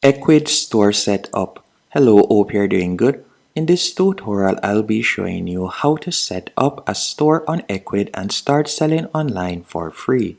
Ecwid store setup. Hello, hope you're doing good. In this tutorial, I'll be showing you how to set up a store on Ecwid and start selling online for free.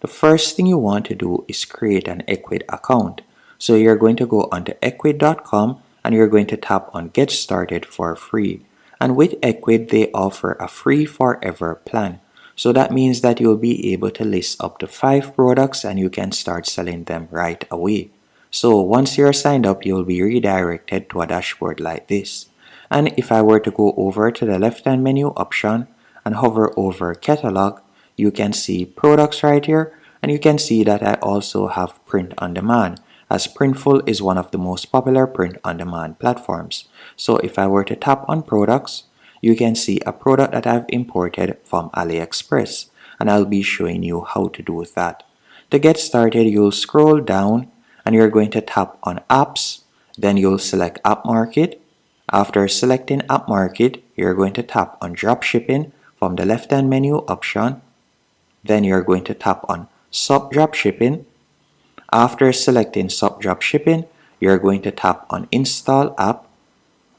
The first thing you want to do is create an Ecwid account. So you're going to go onto ecwid.com and you're going to tap on get started for free. And with Ecwid, they offer a free forever plan. So that means that you'll be able to list up to 5 products and you can start selling them right away. So once you're signed up, you'll be redirected to a dashboard like this. And if I were to go over to the left hand menu option and hover over catalog, you can see products right here, and you can see that I also have print on demand, as Printful is one of the most popular print on demand platforms. So if I were to tap on products, you can see a product that I've imported from AliExpress, and I'll be showing you how to do that. To get started, you'll scroll down and you're going to tap on apps, then you'll select app market. After selecting app market, you're going to tap on drop shipping from the left hand menu option. Then you're going to tap on sub drop shipping. After selecting sub drop shipping, you're going to tap on install app.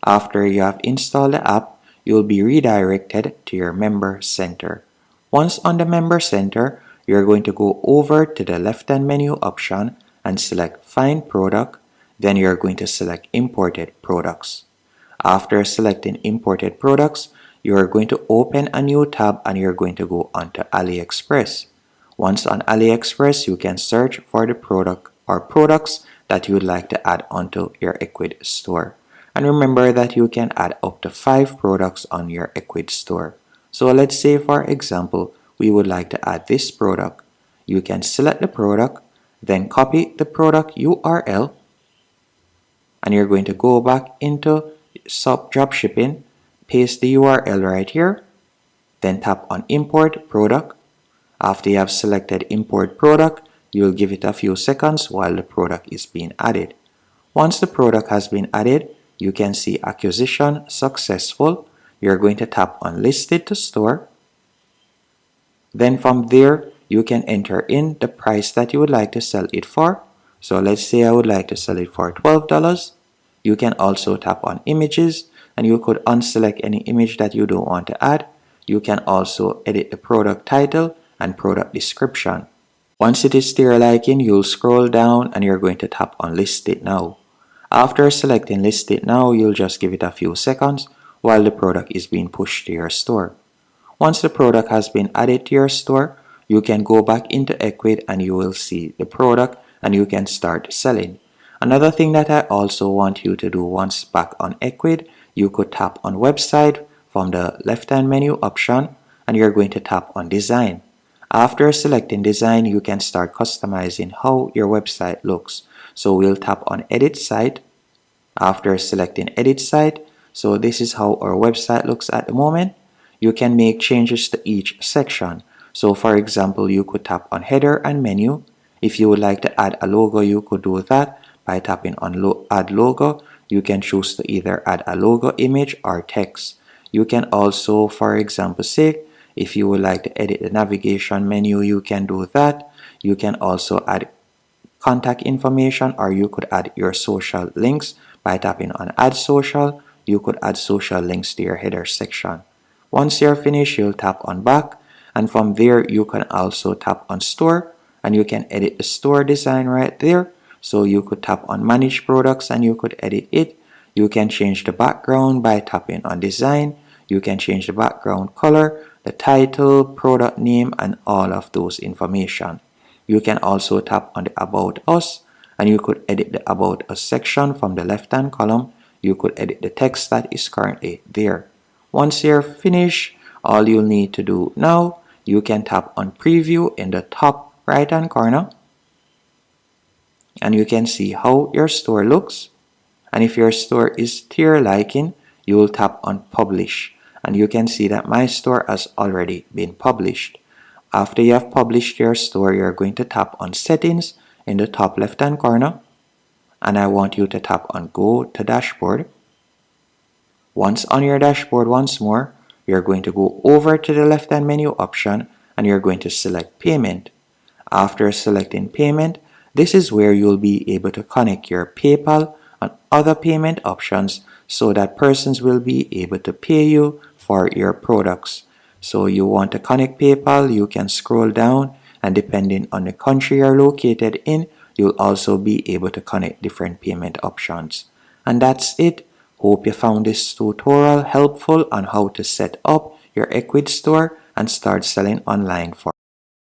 After you have installed the app, you'll be redirected to your member center. Once on the member center, you're going to go over to the left hand menu option and select find product. Then you're going to select imported products. After selecting imported products, you're going to open a new tab and you're going to go onto AliExpress. Once on AliExpress, you can search for the product or products that you would like to add onto your Ecwid store. And remember that you can add up to 5 products on your Ecwid store. So let's say, for example, we would like to add this product. You can select the product, then copy the product URL, and you're going to go back into sub drop shipping, paste the URL right here, then tap on import product. After you have selected import product, you'll give it a few seconds while the product is being added. Once the product has been added, you can see acquisition successful. You're going to tap on listed to store. Then from there, you can enter in the price that you would like to sell it for. So let's say I would like to sell it for $12. You can also tap on images and you could unselect any image that you don't want to add. You can also edit the product title and product description. Once it is to your liking, you'll scroll down and you're going to tap on list it now. After selecting list it now, you'll just give it a few seconds while the product is being pushed to your store. Once the product has been added to your store, you can go back into Ecwid and you will see the product and you can start selling. Another thing that I also want you to do once back on Ecwid, you could tap on website from the left hand menu option and you're going to tap on design. After selecting design, you can start customizing how your website looks. So we'll tap on edit site. After selecting edit site, so this is how our website looks at the moment. You can make changes to each section. So for example, you could tap on header and menu. If you would like to add a logo, you could do that by tapping on add logo. You can choose to either add a logo image or text. You can also, for example, say if you would like to edit the navigation menu, you can do that. You can also add contact information, or you could add your social links by tapping on add social. You could add social links to your header section. Once you're finished, you'll tap on back, and from there you can also tap on store and you can edit the store design right there. So you could tap on manage products and you could edit it. You can change the background by tapping on design. You can change the background color, the title, product name, and all of those information. You can also tap on the about us and you could edit the about us section from the left hand column. You could edit the text that is currently there. Once you're finished, all you'll need to do now, you can tap on preview in the top right hand corner and you can see how your store looks. And if your store is to your liking, you will tap on publish and you can see that my store has already been published. After you have published your store, you're going to tap on settings in the top left hand corner and I want you to tap on go to dashboard. Once on your dashboard once more, you're going to go over to the left hand menu option and you're going to select payment. After selecting payment, This is where you'll be able to connect your PayPal and other payment options so that persons will be able to pay you for your products. So you want to connect PayPal, you can scroll down, and depending on the country you're located in, you'll also be able to connect different payment options. And that's it. Hope you found this tutorial helpful on how to set up your Ecwid store and start selling online for